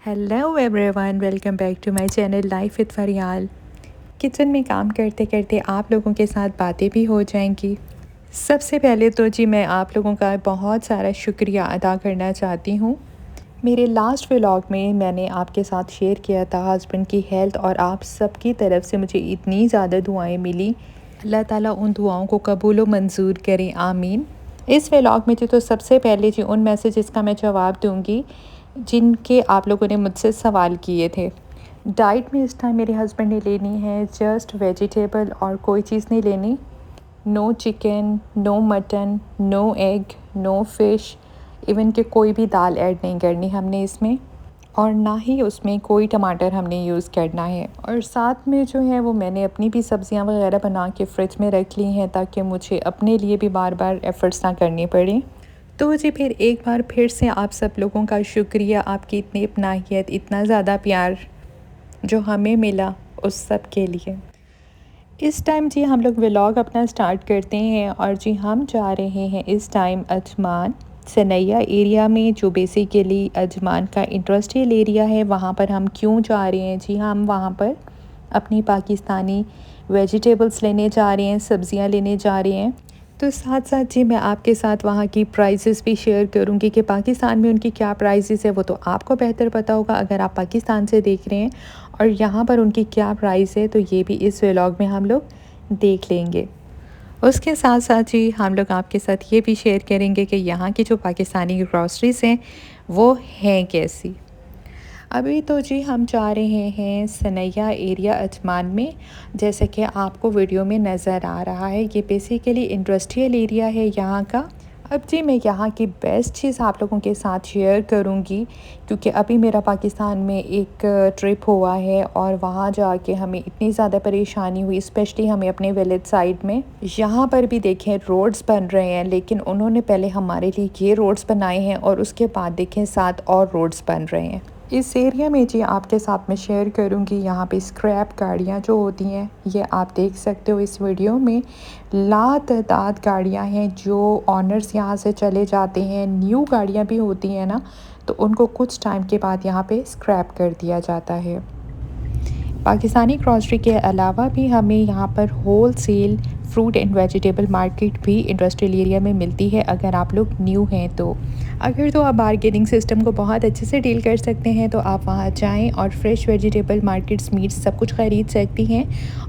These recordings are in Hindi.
Hello everyone, welcome back to my channel life with Farial. Kitchen में काम करते करते आप लोगों के साथ बातें भी हो जाएंगी। सबसे पहले तो जी मैं आप लोगों का बहुत सारा शुक्रिया अदा करना चाहती हूँ। मेरे लास्ट व्लॉग में मैंने आपके साथ शेयर किया था हस्बैंड की हेल्थ, और आप सबकी तरफ से मुझे इतनी ज़्यादा दुआएं मिली। अल्लाह ताला उन दुआओं को कबूल व मंजूर करें, आमीन। इस व्लॉग में जी तो सबसे पहले जी उन मैसेजेस का मैं जवाब दूंगी जिनके आप लोगों ने मुझसे सवाल किए थे। डाइट में इस टाइम मेरे हस्बैंड ने लेनी है जस्ट वेजिटेबल और कोई चीज़ नहीं लेनी। No chicken, no mutton, no egg, no fish, even कि कोई भी दाल ऐड नहीं करनी हमने इसमें, और ना ही उसमें कोई टमाटर हमने यूज़ करना है। और साथ में जो है वो मैंने अपनी भी सब्ज़ियाँ वगैरह बना के फ्रिज में रख ली हैं ताकि मुझे अपने लिए भी बार बार एफ़र्ट्स ना करनी पड़े। तो जी फिर एक बार फिर से आप सब लोगों का शुक्रिया, आपकी इतनी अपनाहियत, इतना ज़्यादा प्यार जो हमें मिला उस सब के लिए। इस टाइम जी हम लोग व्लॉग अपना स्टार्ट करते हैं, और जी हम जा रहे हैं इस टाइम अजमान सनैया एरिया में, जो बेसिकली अजमान का इंडस्ट्रियल एरिया है। वहाँ पर हम क्यों जा रहे हैं जी, हम वहाँ पर अपनी पाकिस्तानी वेजिटेबल्स लेने जा रहे हैं, सब्ज़ियाँ लेने जा रहे हैं। तो साथ साथ जी मैं आपके साथ वहाँ की प्राइसेस भी शेयर करूँगी कि पाकिस्तान में उनकी क्या प्राइसेस है, वो तो आपको बेहतर पता होगा अगर आप पाकिस्तान से देख रहे हैं, और यहाँ पर उनकी क्या प्राइस है तो ये भी इस व्लॉग में हम लोग देख लेंगे। उसके साथ साथ जी हम लोग आपके साथ ये भी शेयर करेंगे कि यहाँ की जो पाकिस्तानी ग्रॉसरीज़ हैं वो हैं कैसी। अभी तो जी हम जा रहे हैं सनैया एरिया अजमान में, जैसे कि आपको वीडियो में नज़र आ रहा है। ये बेसिकली इंडस्ट्रियल एरिया है यहाँ का। अब जी मैं यहाँ की बेस्ट चीज़ आप लोगों के साथ शेयर करूँगी, क्योंकि अभी मेरा पाकिस्तान में एक ट्रिप हुआ है और वहाँ जाके हमें इतनी ज़्यादा परेशानी हुई, स्पेशली हमें अपने विलेज साइड में। यहाँ पर भी देखें रोड्स बन रहे हैं, लेकिन उन्होंने पहले हमारे लिए ये रोड्स बनाए हैं और उसके बाद देखें 7 और रोड्स बन रहे हैं इस एरिया में। जी आपके साथ मैं शेयर करूंगी यहाँ पे स्क्रैप गाड़ियाँ जो होती हैं, ये आप देख सकते हो इस वीडियो में। लातादाद गाड़ियाँ हैं जो ऑनर्स यहाँ से चले जाते हैं। न्यू गाड़ियाँ भी होती हैं ना, तो उनको कुछ टाइम के बाद यहाँ पे स्क्रैप कर दिया जाता है। पाकिस्तानी ग्रॉसरी के अलावा भी हमें यहाँ पर wholesale fruit and vegetable market भी इंडस्ट्रियल एरिया में मिलती है अगर आप लोग न्यू हैं तो। अगर तो आप बारगेनिंग सिस्टम को बहुत अच्छे से डील कर सकते हैं तो आप वहाँ जाएं और फ्रेश वेजिटेबल मार्केट्स, मीट्स सब कुछ ख़रीद सकती हैं।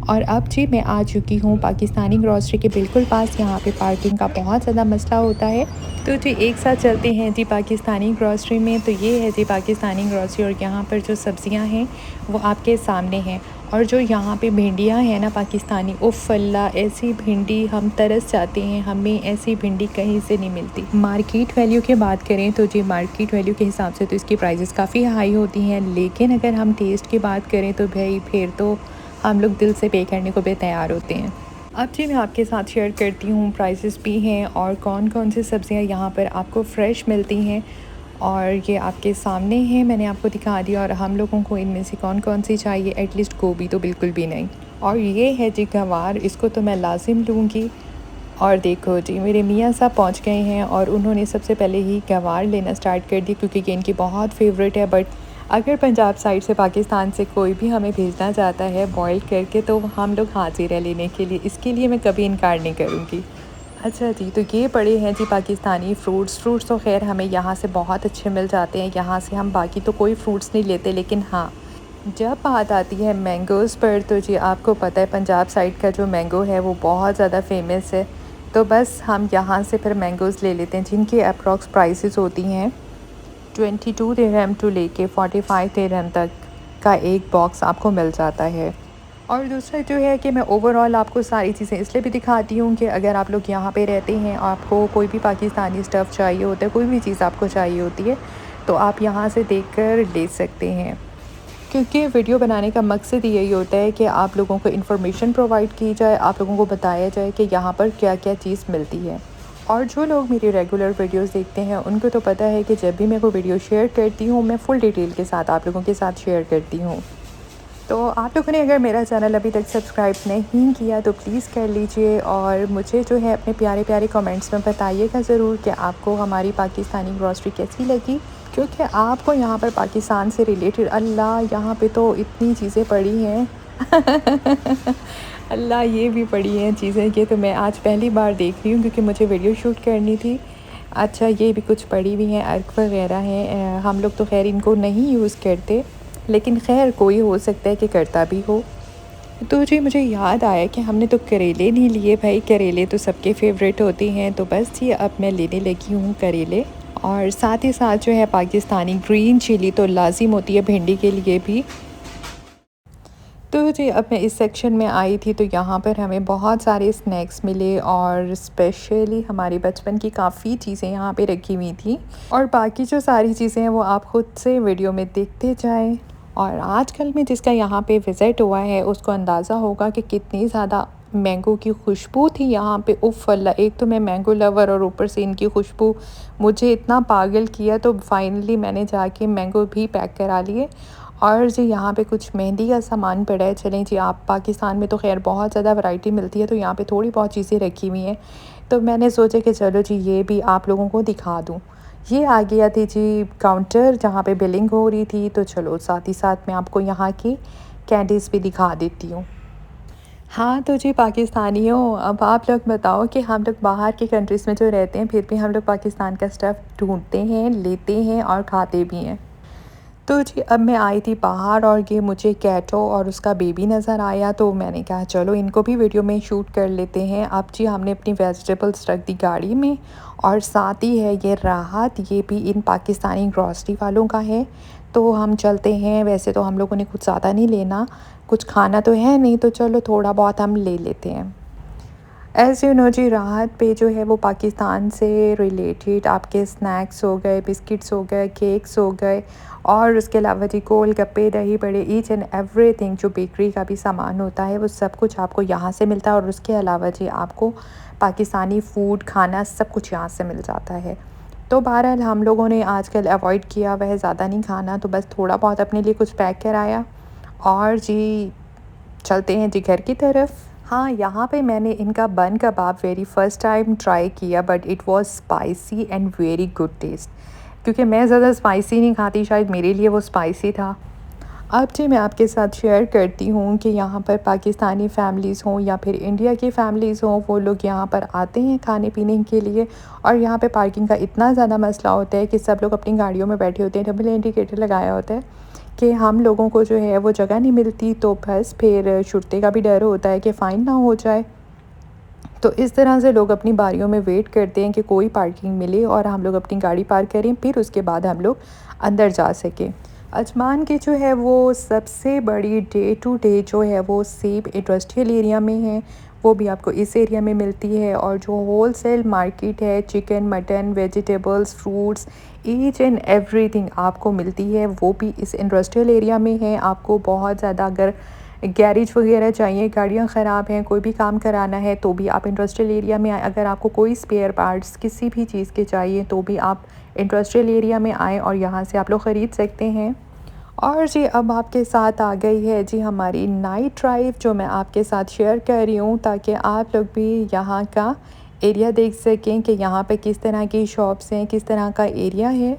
और अब जी मैं आ चुकी हूँ पाकिस्तानी ग्रॉसरी के बिल्कुल पास। यहाँ पे पार्किंग का बहुत ज़्यादा मसला होता है, तो जी एक साथ चलते हैं जी पाकिस्तानी ग्रॉसरी में। तो ये है जी पाकिस्तानी ग्रॉसरी, और यहाँ पर जो सब्ज़ियाँ हैं वो आपके सामने हैं। और जो यहाँ पे भिंडियाँ हैं ना पाकिस्तानी, उफ़ अल्लाह, ऐसी भिंडी हम तरस जाते हैं, हमें ऐसी भिंडी कहीं से नहीं मिलती। मार्केट वैल्यू की बात करें तो जी मार्केट वैल्यू के हिसाब से तो इसकी प्राइसेस काफ़ी हाई होती हैं, लेकिन अगर हम टेस्ट की बात करें तो भाई फिर तो हम लोग दिल से पे करने को भी तैयार होते हैं। अब जी मैं आपके साथ शेयर करती हूँ प्राइसेस भी हैं और कौन कौन सी सब्ज़ियाँ यहाँ पर आपको फ़्रेश मिलती हैं, और ये आपके सामने है, मैंने आपको दिखा दिया। और हम लोगों को इनमें से कौन कौन सी चाहिए, एटलीस्ट गोभी तो बिल्कुल भी नहीं। और ये है जी गवार, इसको तो मैं लाजिम लूँगी। और देखो जी मेरे मियाँ साहब पहुँच गए हैं और उन्होंने सबसे पहले ही गवार लेना स्टार्ट कर दी, क्योंकि ये इनकी बहुत फेवरेट है। बट अगर पंजाब साइड से पाकिस्तान से कोई भी हमें भेजना चाहता है बॉयल करके, तो हम लोग हाजिर है लेने के लिए, इसके लिए मैं कभी इनकार नहीं करूँगी। अच्छा जी, तो ये पड़े हैं जी पाकिस्तानी फ्रूट्स तो खैर हमें यहाँ से बहुत अच्छे मिल जाते हैं। यहाँ से हम बाकी तो कोई फ्रूट्स नहीं लेते, लेकिन हाँ जब बात आती है मैंगोज़ पर, तो जी आपको पता है पंजाब साइड का जो मैंगो है वो बहुत ज़्यादा फेमस है। तो बस हम यहाँ से फिर मैंगोज़ ले लेते हैं, जिनकी अप्रॉक्स प्राइसेस होती हैं 22 दिरहम टू लेके 45 दिरहम तक का एक बॉक्स आपको मिल जाता है। और दूसरा जो है कि मैं ओवरऑल आपको सारी चीज़ें इसलिए भी दिखाती हूँ कि अगर आप लोग यहाँ पे रहते हैं, आपको कोई भी पाकिस्तानी स्टफ़ चाहिए होता है, कोई भी चीज़ आपको चाहिए होती है, तो आप यहाँ से देखकर ले सकते हैं। क्योंकि वीडियो बनाने का मकसद यही होता है कि आप लोगों को इन्फॉर्मेशन प्रोवाइड की जाए, आप लोगों को बताया जाए कि यहाँ पर क्या क्या चीज़ मिलती है। और जो लोग मेरी रेगुलर वीडियोस देखते हैं उनको तो पता है कि जब भी मैं कोई वीडियो शेयर करती हूँ मैं फुल डिटेल के साथ आप लोगों के साथ शेयर करती हूँ। तो आप लोगों ने अगर मेरा चैनल अभी तक सब्सक्राइब नहीं किया तो प्लीज़ कर लीजिए, और मुझे जो है अपने प्यारे प्यारे कमेंट्स में बताइएगा ज़रूर कि आपको हमारी पाकिस्तानी ग्रॉसरी कैसी लगी। क्योंकि आपको यहाँ पर पाकिस्तान से रिलेटेड अल्लाह यहाँ पे तो इतनी चीज़ें पड़ी हैं अल्लाह ये भी पड़ी हैं चीज़ें कि तो मैं आज पहली बार देख रही हूँ क्योंकि मुझे वीडियो शूट करनी थी। अच्छा ये भी कुछ पड़ी हुई हैं, अर्क वगैरह हैं। हम लोग तो खैर इनको नहीं यूज़ करते, लेकिन खैर कोई हो सकता है कि करता भी हो। तो जी मुझे याद आया कि हमने तो करेले नहीं लिए भाई, करेले तो सबके फेवरेट होते हैं। तो बस जी अब मैं लेने लगी हूँ करेले, और साथ ही साथ जो है पाकिस्तानी ग्रीन चिली तो लाजिम होती है भिंडी के लिए भी। तो जी अब मैं इस सेक्शन में आई थी तो यहाँ पर हमें बहुत सारे स्नैक्स मिले, और स्पेशली हमारे बचपन की काफ़ी चीज़ें यहाँ पे रखी हुई थी। और बाकी जो सारी चीज़ें हैं वो आप ख़ुद से वीडियो में देखते जाएं। और आजकल में जिसका यहाँ पे विज़िट हुआ है उसको अंदाज़ा होगा कि कितनी ज़्यादा मैंगो की खुशबू थी यहाँ पे। उफ़ अल्लाह, एक तो मैं मैंगो लवर और ऊपर से इनकी खुशबू मुझे इतना पागल किया। तो फाइनली मैंने जाके मैंगो भी पैक करा लिए। और जी यहाँ पे कुछ मेहंदी का सामान पड़ा है। चलें जी, आप पाकिस्तान में तो खैर बहुत ज़्यादा वैरायटी मिलती है, तो यहाँ पे थोड़ी बहुत चीज़ें रखी हुई हैं। तो मैंने सोचा कि चलो जी ये भी आप लोगों को दिखा दूँ। ये आ गया थी जी काउंटर जहाँ पे बिलिंग हो रही थी। तो चलो साथ ही साथ मैं आपको यहाँ की कैंडीज़ भी दिखा देती हूँ। हाँ, तो जी पाकिस्तानियों, अब आप लोग बताओ कि हम लोग बाहर की कंट्रीज़ में जो रहते हैं फिर भी हम लोग पाकिस्तान का स्टफ़ ढूँढते हैं, लेते हैं और खाते भी हैं। तो जी अब मैं आई थी बाहर और ये मुझे कैटो और उसका बेबी नज़र आया, तो मैंने कहा चलो इनको भी वीडियो में शूट कर लेते हैं। अब जी हमने अपनी वेजिटेबल्स रख दी गाड़ी में, और साथ ही है ये राहत, ये भी इन पाकिस्तानी ग्रॉसरी वालों का है। तो हम चलते हैं। वैसे तो हम लोगों ने कुछ ज़्यादा नहीं लेना, कुछ खाना तो है नहीं, तो चलो थोड़ा बहुत हम ले लेते हैं। एज़ यू नो जी राहत पे जो है वो पाकिस्तान से रिलेटेड आपके स्नैक्स हो गए, बिस्किट्स हो गए, केक्स हो गए, और उसके अलावा जी गोल गप्पे, दही बड़े, ईच एंड एवरीथिंग जो बेकरी का भी सामान होता है वो सब कुछ आपको यहाँ से मिलता है। और उसके अलावा जी आपको पाकिस्तानी फ़ूड खाना सब कुछ यहाँ से मिल जाता है। तो बहरहाल हम लोगों ने आजकल अवॉइड किया वह ज़्यादा नहीं खाना, तो बस थोड़ा बहुत अपने लिए कुछ पैक कराया और जी चलते हैं जी घर की तरफ। हाँ, यहाँ पे मैंने इनका bun kebab very first time try किया, but it was spicy and very good taste. क्योंकि मैं ज़्यादा स्पाइसी नहीं खाती, शायद मेरे लिए वो स्पाइसी था। अब जी मैं आपके साथ शेयर करती हूँ कि यहाँ पर पाकिस्तानी फ़ैमिलीज़ हों या फिर इंडिया की फ़ैमिलीज़ हों, वो लोग यहाँ पर आते हैं खाने पीने के लिए। और यहाँ पे पार्किंग का इतना ज़्यादा मसला होता है कि सब लोग अपनी गाड़ियों में बैठे होते हैं, डबल इंडिकेटर लगाया होता है कि हम लोगों को जो है वो जगह नहीं मिलती, तो बस फिर छुट्टे का भी डर होता है कि फ़ाइन ना हो जाए। तो इस तरह से लोग अपनी बारियों में वेट करते हैं कि कोई पार्किंग मिले और हम लोग अपनी गाड़ी पार्क करें, फिर उसके बाद हम लोग अंदर जा सकें। अजमान की जो है वो सबसे बड़ी डे टू डे जो है वो सेब इंडस्ट्रियल एरिया में है, वो भी आपको इस एरिया में मिलती है। और जो होलसेल मार्केट है, chicken, mutton, vegetables, fruits, each and everything आपको मिलती है, वो भी इस इंडस्ट्रियल एरिया में है। आपको बहुत ज़्यादा अगर गैरेज वगैरह चाहिए, गाड़ियाँ ख़राब हैं, कोई भी काम कराना है, तो भी आप इंडस्ट्रियल एरिया में आएँ। अगर आपको कोई स्पेयर पार्ट्स किसी भी चीज़ के चाहिए तो भी आप इंडस्ट्रियल एरिया में आएँ और यहाँ से आप लोग ख़रीद सकते हैं। और जी अब आपके साथ आ गई है जी हमारी नाइट ड्राइव, जो मैं आपके साथ शेयर कर रही हूँ ताकि आप लोग भी यहाँ का एरिया देख सकें कि यहाँ पे किस तरह की शॉप्स हैं, किस तरह का एरिया है।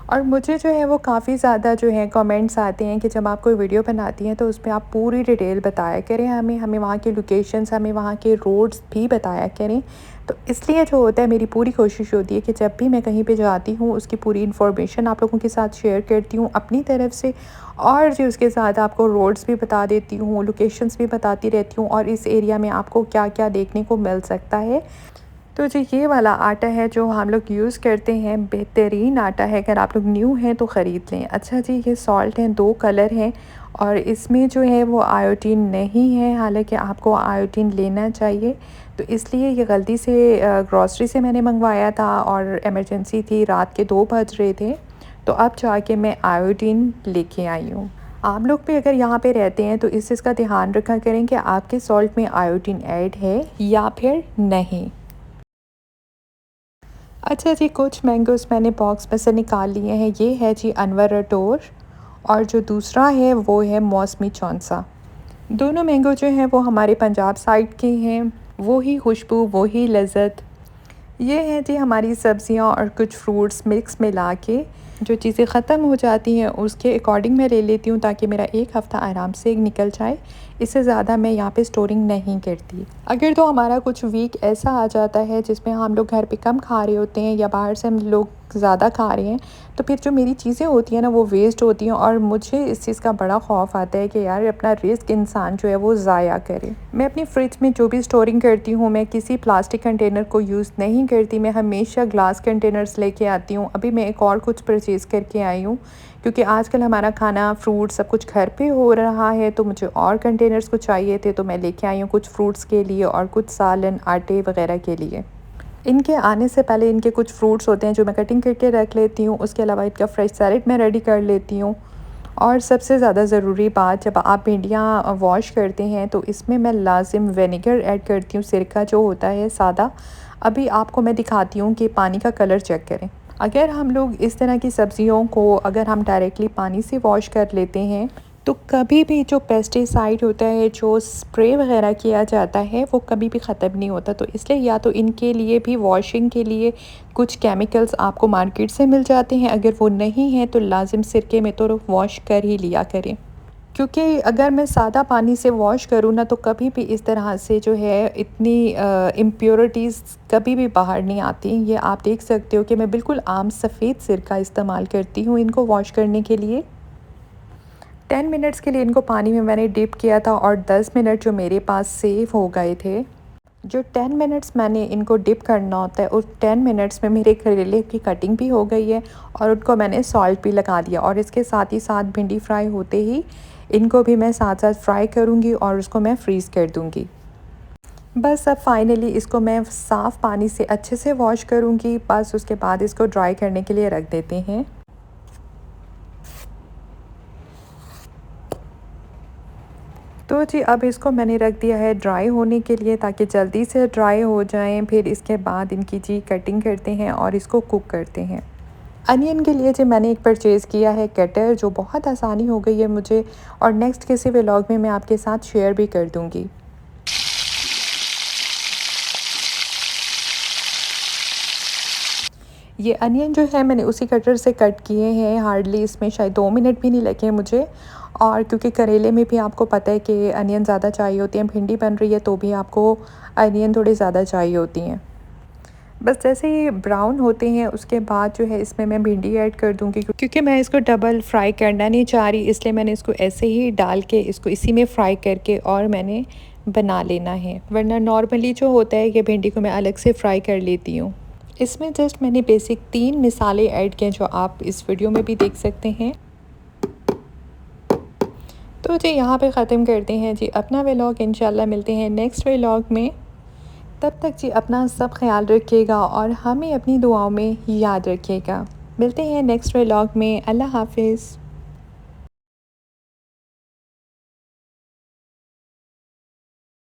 और मुझे जो है वो काफ़ी ज़्यादा जो है कमेंट्स आते हैं कि जब आप कोई वीडियो बनाती हैं तो उसमें आप पूरी डिटेल बताया करें हमें वहाँ के लोकेशंस, हमें वहाँ के रोड्स भी बताया करें। तो इसलिए जो होता है मेरी पूरी कोशिश होती है कि जब भी मैं कहीं पे जाती हूँ उसकी पूरी इन्फॉर्मेशन आप लोगों के साथ शेयर करती हूँ अपनी तरफ से, और जी उसके साथ आपको रोड्स भी बता देती हूँ, लोकेशंस भी बताती रहती हूँ, और इस एरिया में आपको क्या क्या देखने को मिल सकता है। तो जी ये वाला आटा है जो हम लोग यूज़ करते हैं, बेहतरीन आटा है, अगर आप लोग न्यू हैं तो ख़रीद लें। अच्छा जी ये सॉल्ट हैं, 2 कलर हैं, और इसमें जो है वो आयोडीन नहीं है, हालांकि आपको आयोडीन लेना चाहिए। तो इसलिए ये गलती से ग्रॉसरी से मैंने मंगवाया था और इमरजेंसी थी, रात के 2 बज रहे थे, तो अब जाके मैं आयोडीन लेके आई हूँ। आप लोग भी अगर यहाँ पे रहते हैं तो इस चीज़ का ध्यान रखा करें कि आपके सॉल्ट में आयोडीन ऐड है या फिर नहीं। अच्छा जी कुछ मैंगोज़ मैंने बॉक्स में से निकाल लिए हैं। ये है जी अनवर रटोर, और जो दूसरा है वो है मौसमी चौंसा। दोनों मैंगो जो हैं वो हमारे पंजाब साइड के हैं, वो ही खुशबू, वो ही लज़्ज़त। ये है जी हमारी सब्ज़ियाँ और कुछ फ्रूट्स मिक्स मिला के जो चीज़ें ख़त्म हो जाती हैं उसके अकॉर्डिंग मैं ले लेती हूँ, ताकि मेरा 1 हफ़्ता आराम से निकल जाए। इससे ज़्यादा मैं यहाँ पे स्टोरिंग नहीं करती। अगर तो हमारा कुछ वीक ऐसा आ जाता है जिसमें हम लोग घर पे कम खा रहे होते हैं या बाहर से हम लोग ज़्यादा खा रहे हैं, तो फिर जो मेरी चीज़ें होती हैं ना वो वेस्ट होती हैं, और मुझे इस चीज़ का बड़ा खौफ आता है कि यार अपना रिस्क इंसान जो है वो ज़ाया करे। मैं अपनी फ्रिज में जो भी स्टोरिंग करती हूँ, मैं किसी प्लास्टिक कंटेनर को यूज़ नहीं करती, मैं हमेशा ग्लास कंटेनर्स लेके आती हूँ। अभी मैं एक और कुछ परचेज़ करके आई हूँ, क्योंकि आजकल हमारा खाना फ्रूट सब कुछ घर पे हो रहा है, तो मुझे और कंटेनर्स कुछ चाहिए थे, तो मैं लेके आई हूँ कुछ फ्रूट्स के लिए और कुछ सालन आटे वगैरह के लिए। इनके आने से पहले इनके कुछ फ्रूट्स होते हैं जो मैं कटिंग करके रख लेती हूँ। उसके अलावा इनका फ्रेश सैलेड मैं रेडी कर लेती हूँ। और सबसे ज़्यादा ज़रूरी बात, जब आप भिंडियाँ वॉश करते हैं तो इसमें मैं लाज़िम विनेगर ऐड करती हूँ, सिरका जो होता है सादा। अभी आपको मैं दिखाती हूँ कि पानी का कलर चेक करें। अगर हम लोग इस तरह की सब्ज़ियों को अगर हम डायरेक्टली पानी से वॉश कर लेते हैं, तो कभी भी जो पेस्टिसाइड होता है, जो स्प्रे वगैरह किया जाता है, वो कभी भी ख़त्म नहीं होता। तो इसलिए या तो इनके लिए भी वॉशिंग के लिए कुछ केमिकल्स आपको मार्केट से मिल जाते हैं, अगर वो नहीं हैं तो लाज़िम सिरके में तो वॉश कर ही लिया करें। क्योंकि अगर मैं सादा पानी से वॉश करूँ ना, तो कभी भी इस तरह से जो है इतनी इम्प्योरिटीज़ कभी भी बाहर नहीं आती। ये आप देख सकते हो कि मैं बिल्कुल आम सफ़ेद सिरका इस्तेमाल करती हूँ इनको वॉश करने के लिए। 10 मिनट्स के लिए इनको पानी में मैंने डिप किया था, और 10 मिनट जो मेरे पास सेव हो गए थे। जो 10 मिनट्स मैंने इनको डिप करना होता है, उस 10 मिनट्स में मेरे करेले की कटिंग भी हो गई है, और उनको मैंने सॉल्ट भी लगा दिया। और इसके साथ ही साथ भिंडी फ्राई होते ही इनको भी मैं साथ साथ फ्राई करूँगी और उसको मैं फ्रीज़ कर दूँगी। बस अब फाइनली इसको मैं साफ़ पानी से अच्छे से वॉश करूँगी। बस उसके बाद इसको ड्राई करने के लिए रख देते हैं। तो जी अब इसको मैंने रख दिया है ड्राई होने के लिए, ताकि जल्दी से ड्राई हो जाएं। फिर इसके बाद इनकी जी कटिंग करते हैं और इसको कुक करते हैं। अनियन के लिए जी मैंने एक परचेज़ किया है कटर, जो बहुत आसानी हो गई है मुझे, और नेक्स्ट किसी व्लॉग में मैं आपके साथ शेयर भी कर दूँगी। ये अनियन जो है मैंने उसी कटर से कट किए हैं, हार्डली इसमें शायद 2 मिनट भी नहीं लगे मुझे। और क्योंकि करेले में भी आपको पता है कि अनियन ज़्यादा चाहिए होती हैं, भिंडी बन रही है तो भी आपको अनियन थोड़ी ज़्यादा चाहिए होती हैं। बस जैसे ही ब्राउन होते हैं उसके बाद जो है इसमें मैं भिंडी ऐड कर दूँगी, क्योंकि मैं इसको डबल फ्राई करना नहीं चाह रही, इसलिए मैंने इसको ऐसे ही डाल के इसको इसी में फ्राई करके और मैंने बना लेना है। वरना नॉर्मली जो होता है कि भिंडी को मैं अलग से फ्राई कर लेती हूँ। इसमें जस्ट मैंने बेसिक 3 मिसाले ऐड किए, जो आप इस वीडियो में भी देख सकते हैं। तो जी यहाँ पे ख़त्म करते हैं जी अपना व्लॉग। इंशाल्लाह मिलते हैं नेक्स्ट व्लॉग में। तब तक जी अपना सब ख्याल रखिएगा और हमें अपनी दुआओं में याद रखिएगा। मिलते हैं नेक्स्ट व्लॉग में। अल्लाह हाफ़िज़।